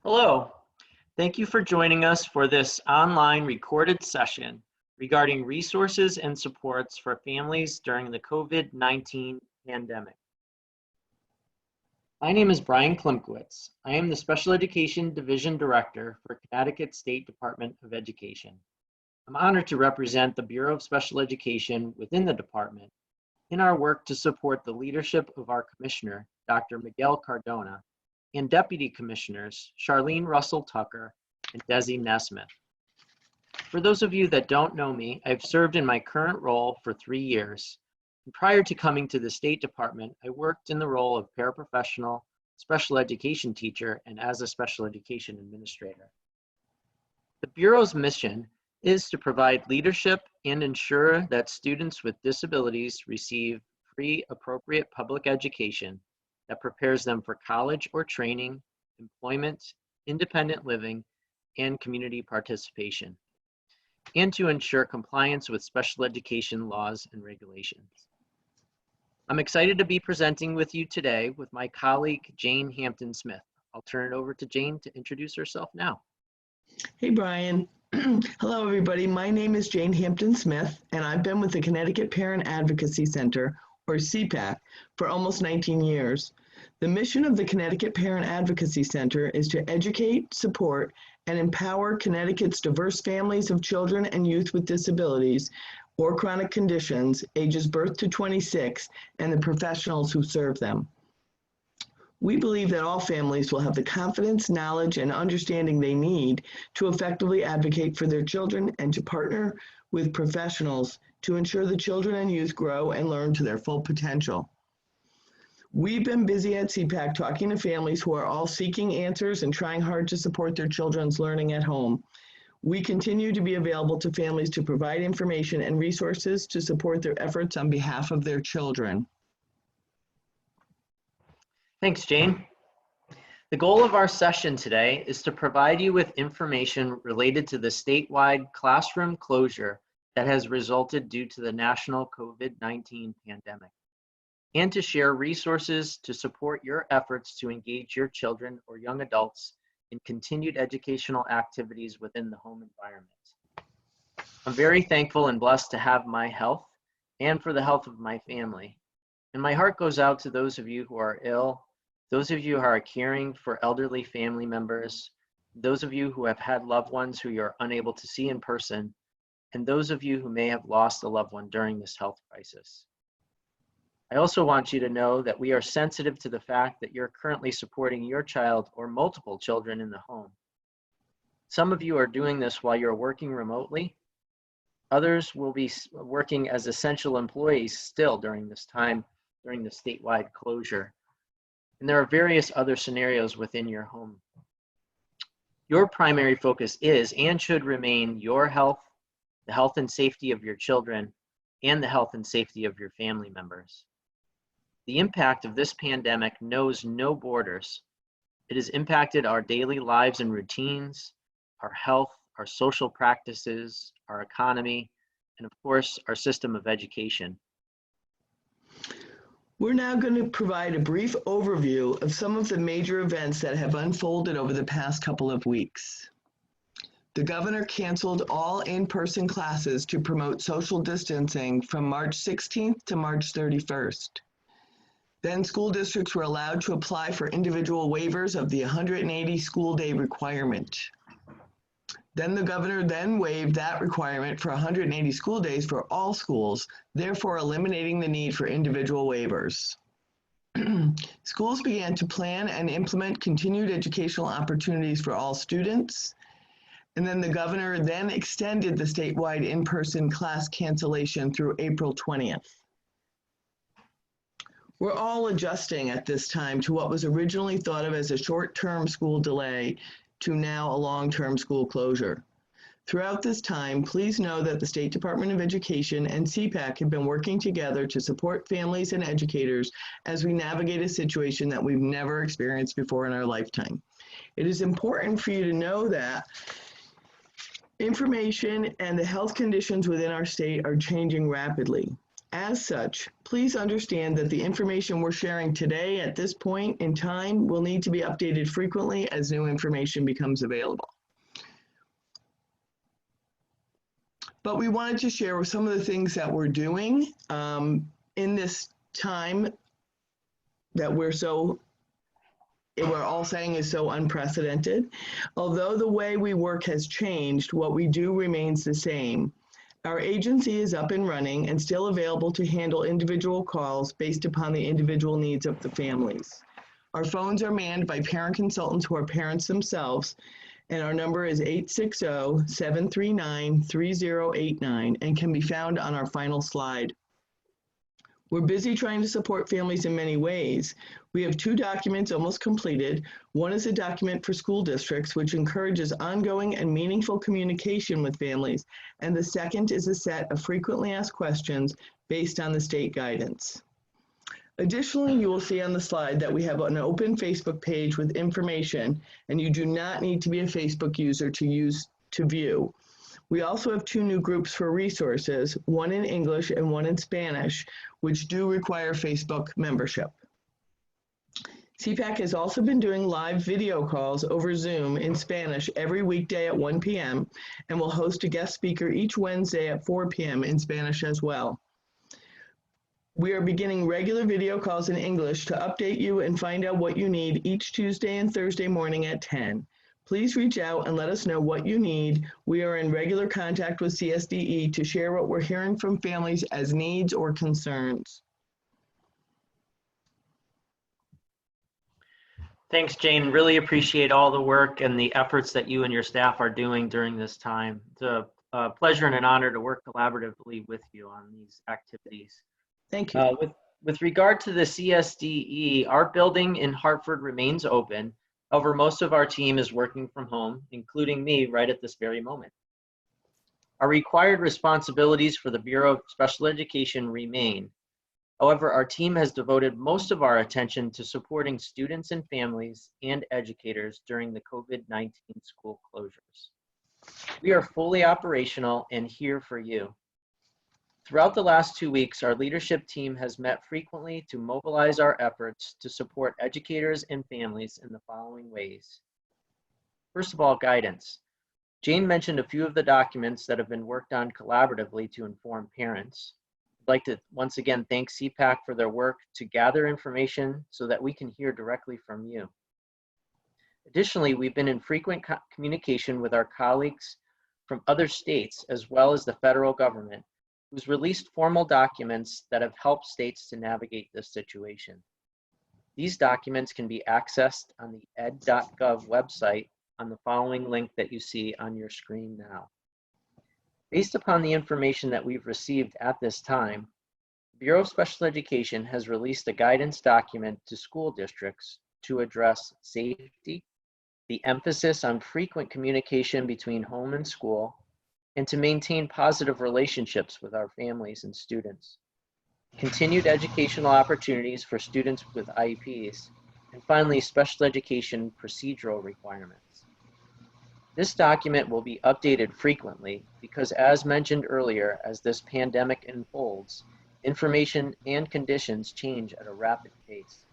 Hello, thank you for joining us for this online recorded session regarding resources and supports for families during the COVID-19 pandemic. My name is Bryan Klimkiewicz. I am the Special Education Division Director for Connecticut State Department of Education. I'm honored to represent the Bureau of Special Education within the department in our work to support the leadership of our Commissioner, Dr. Miguel Cardona, and Deputy Commissioners Charlene Russell Tucker and Desi Nesmith. For those of you that don't know me, I've served in my current role for 3 years. And prior to coming to the State Department, I worked in the role of paraprofessional, special education teacher, and as a special education administrator. The Bureau's mission is to provide leadership and ensure that students with disabilities receive free, appropriate public education that prepares them for college or training, employment, independent living, and community participation, and to ensure compliance with special education laws and regulations. I'm excited to be presenting with you today with my colleague, Jane Hampton Smith. I'll turn it over to Jane to introduce herself now. Hey, Brian. Hello, everybody. My name is Jane Hampton Smith, and I've been with the Connecticut Parent Advocacy Center, or CPAC, for almost 19 years. The mission of the Connecticut Parent Advocacy Center is to educate, support, and empower Connecticut's diverse families of children and youth with disabilities or chronic conditions, ages birth to 26, and the professionals who serve them. We believe that all families will have the confidence, knowledge, and understanding they need to effectively advocate for their children and to partner with professionals to ensure the children and youth grow and learn to their full potential. We've been busy at CPAC talking to families who are all seeking answers and trying hard to support their children's learning at home. We continue to be available to families to provide information and resources to support their efforts on behalf of their children. Thanks, Jane. The goal of our session today is to provide you with information related to the statewide classroom closure that has resulted due to the national COVID-19 pandemic, and to share resources to support your efforts to engage your children or young adults in continued educational activities within the home environment. I'm very thankful and blessed to have my health and for the health of my family. And my heart goes out to those of you who are ill, those of you who are caring for elderly family members, those of you who have had loved ones who you're unable to see in person, and those of you who may have lost a loved one during this health crisis. I also want you to know that we are sensitive to the fact that you're currently supporting your child or multiple children in the home. Some of you are doing this while you're working remotely. Others will be working as essential employees still during this time, during the statewide closure. And there are various other scenarios within your home. Your primary focus is and should remain your health, the health and safety of your children, and the health and safety of your family members. The impact of this pandemic knows no borders. It has impacted our daily lives and routines, our health, our social practices, our economy, and of course, our system of education. We're now going to provide a brief overview of some of the major events that have unfolded over the past couple of weeks. The governor canceled all in-person classes to promote social distancing from March 16th to March 31st. Then school districts were allowed to apply for individual waivers of the 180 school day requirement. Then the governor then waived that requirement for 180 school days for all schools, therefore eliminating the need for individual waivers. Schools began to plan and implement continued educational opportunities for all students. And then the governor then extended the statewide in-person class cancellation through April 20th. We're all adjusting at this time to what was originally thought of as a short-term school delay to now a long-term school closure. Throughout this time, please know that the State Department of Education and CPAC have been working together to support families and educators as we navigate a situation that we've never experienced before in our lifetime. It is important for you to know that information and the health conditions within our state are changing rapidly. As such, please understand that the information we're sharing today at this point in time will need to be updated frequently as new information becomes available. But we wanted to share some of the things that we're doing in this time that we're all saying is so unprecedented. Although the way we work has changed, what we do remains the same. Our agency is up and running and still available to handle individual calls based upon the individual needs of the families. Our phones are manned by parent consultants who are parents themselves, and our number is 860-739-3089 and can be found on our final slide. We're busy trying to support families in many ways. We have 2 documents almost completed. One is a document for school districts, which encourages ongoing and meaningful communication with families. And the second is a set of frequently asked questions based on the state guidance. Additionally, you will see on the slide that we have an open Facebook page with information, and you do not need to be a Facebook user to view. We also have 2 new groups for resources, one in English and one in Spanish, which do require Facebook membership. CPAC has also been doing live video calls over Zoom in Spanish every weekday at 1 p.m. and will host a guest speaker each Wednesday at 4 p.m. in Spanish as well. We are beginning regular video calls in English to update you and find out what you need each Tuesday and Thursday morning at 10. Please reach out and let us know what you need. We are in regular contact with CSDE to share what we're hearing from families as needs or concerns. Thanks, Jane. Really appreciate all the work and the efforts that you and your staff are doing during this time. It's a pleasure and an honor to work collaboratively with you on these activities. Thank you. With regard to the CSDE, our building in Hartford remains open. However, most of our team is working from home, including me right at this very moment. Our required responsibilities for the Bureau of Special Education remain. However, our team has devoted most of our attention to supporting students and families and educators during the COVID-19 school closures. We are fully operational and here for you. Throughout the last 2 weeks, our leadership team has met frequently to mobilize our efforts to support educators and families in the following ways. First of all, guidance. Jane mentioned a few of the documents that have been worked on collaboratively to inform parents. I'd like to once again thank CPAC for their work to gather information so that we can hear directly from you. Additionally, we've been in frequent communication with our colleagues from other states as well as the federal government, who's released formal documents that have helped states to navigate this situation. These documents can be accessed on the ed.gov website on the following link that you see on your screen now. Based upon the information that we've received at this time, the Bureau of Special Education has released a guidance document to school districts to address safety, the emphasis on frequent communication between home and school, and to maintain positive relationships with our families and students. Continued educational opportunities for students with IEPs, and finally, special education procedural requirements. This document will be updated frequently because, as mentioned earlier, as this pandemic unfolds, information and conditions change at a rapid pace.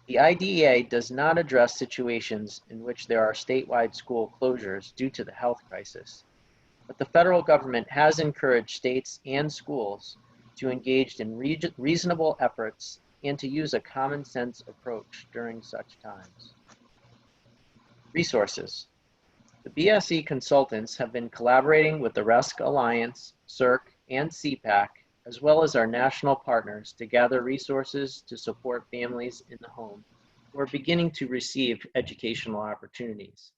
The IDEA does not address situations in which there are statewide school closures due to the health crisis, but the federal government has encouraged states and schools to engage in reasonable efforts and to use a common sense approach during such times. Resources. The BSE consultants have been collaborating with the RESC Alliance, CIRC, and CPAC, as well as our national partners to gather resources to support families in the home who are beginning to receive educational opportunities.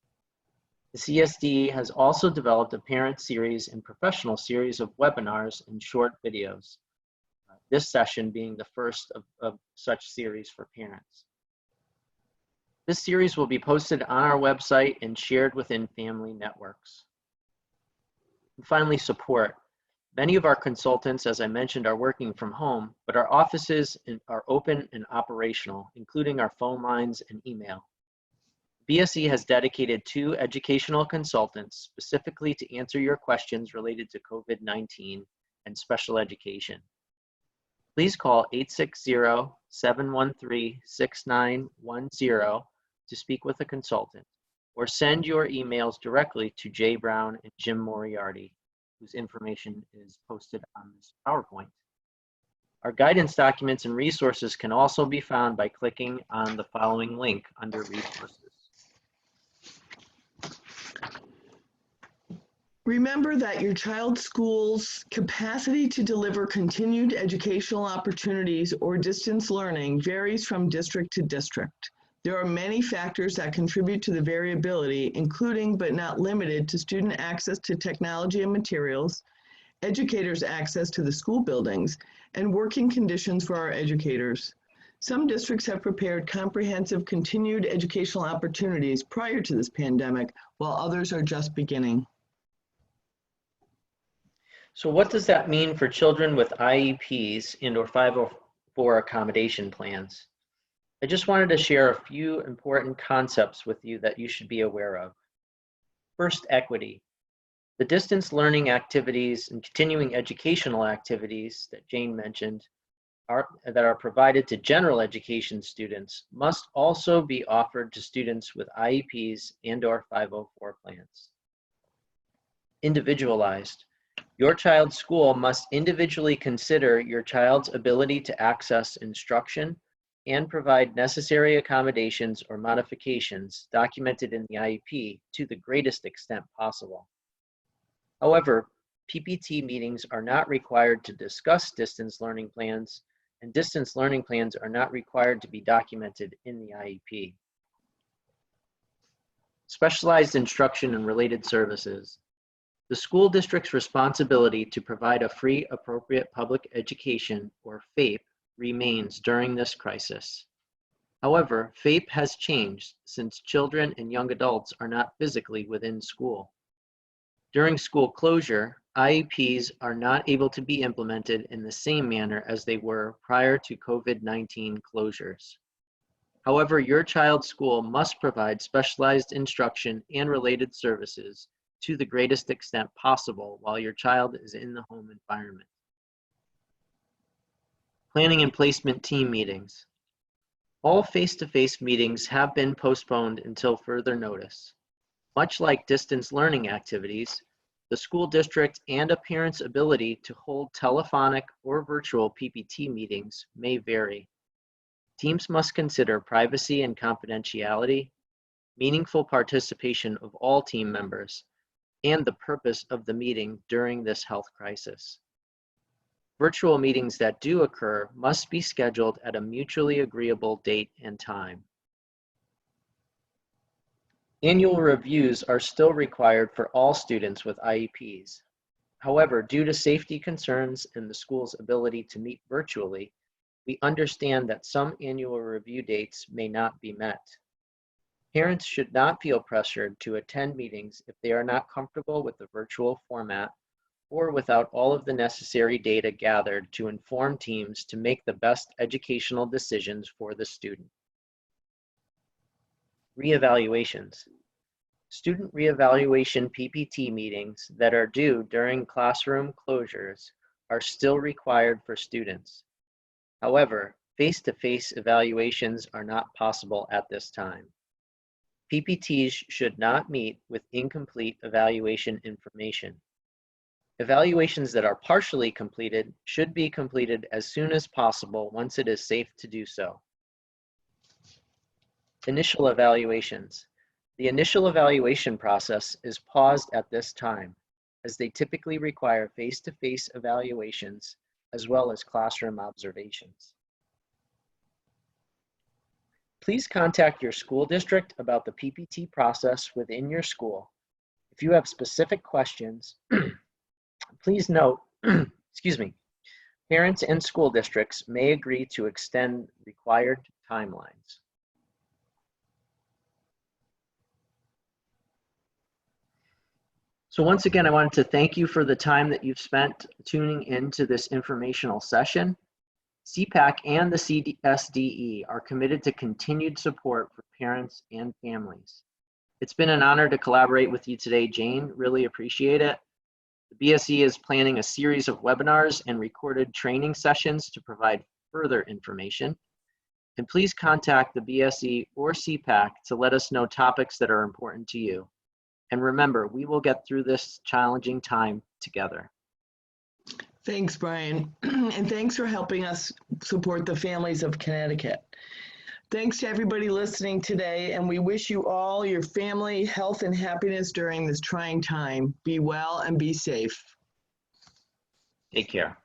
The CSDE has also developed a parent series and professional series of webinars and short videos, this session being the first of such series for parents. This series will be posted on our website and shared within family networks. And finally, support. Many of our consultants, as I mentioned, are working from home, but our offices are open and operational, including our phone lines and email. BSE has dedicated 2 educational consultants specifically to answer your questions related to COVID-19 and special education. please call 860-713-6910 to speak with a consultant, or send your emails directly to Jay Brown and Jim Moriarty, whose information is posted on this PowerPoint. Our guidance documents and resources can also be found by clicking on the following link under resources. Remember that your child's school's capacity to deliver continued educational opportunities or distance learning varies from district to district. There are many factors that contribute to the variability, including but not limited to student access to technology and materials, educators' access to the school buildings, and working conditions for our educators. Some districts have prepared comprehensive continued educational opportunities prior to this pandemic, while others are just beginning. So what does that mean for children with IEPs and/or 504 accommodation plans? I just wanted to share a few important concepts with you that you should be aware of. First, equity. The distance learning activities and continuing educational activities that Jane mentioned that are provided to general education students must also be offered to students with IEPs and/or 504 plans. Individualized. Your child's school must individually consider your child's ability to access instruction and provide necessary accommodations or modifications documented in the IEP to the greatest extent possible. However, PPT meetings are not required to discuss distance learning plans, and distance learning plans are not required to be documented in the IEP. Specialized instruction and related services. The school district's responsibility to provide a free, appropriate public education, or FAPE, remains during this crisis. However, FAPE has changed since children and young adults are not physically within school. During school closure, IEPs are not able to be implemented in the same manner as they were prior to COVID-19 closures. However, your child's school must provide specialized instruction and related services to the greatest extent possible while your child is in the home environment. Planning and placement team meetings. All face-to-face meetings have been postponed until further notice. Much like distance learning activities, the school district and a parent's ability to hold telephonic or virtual PPT meetings may vary. Teams must consider privacy and confidentiality, meaningful participation of all team members, and the purpose of the meeting during this health crisis. Virtual meetings that do occur must be scheduled at a mutually agreeable date and time. Annual reviews are still required for all students with IEPs. However, due to safety concerns and the school's ability to meet virtually, we understand that some annual review dates may not be met. Parents should not feel pressured to attend meetings if they are not comfortable with the virtual format or without all of the necessary data gathered to inform teams to make the best educational decisions for the student. Reevaluations. Student reevaluation PPT meetings that are due during classroom closures are still required for students. However, face-to-face evaluations are not possible at this time. PPTs should not meet with incomplete evaluation information. Evaluations that are partially completed should be completed as soon as possible once it is safe to do so. Initial evaluations. The initial evaluation process is paused at this time, as they typically require face-to-face evaluations as well as classroom observations. Please contact your school district about the PPT process within your school. If you have specific questions, please note, parents and school districts may agree to extend required timelines. So once again, I wanted to thank you for the time that you've spent tuning into this informational session. CPAC and the CSDE are committed to continued support for parents and families. It's been an honor to collaborate with you today, Jane. Really appreciate it. The BSE is planning a series of webinars and recorded training sessions to provide further information. And please contact the BSE or CPAC to let us know topics that are important to you. And remember, we will get through this challenging time together. Thanks, Brian. And thanks for helping us support the families of Connecticut. Thanks to everybody listening today, and we wish you all, your family, health and happiness during this trying time. Be well and be safe. Take care.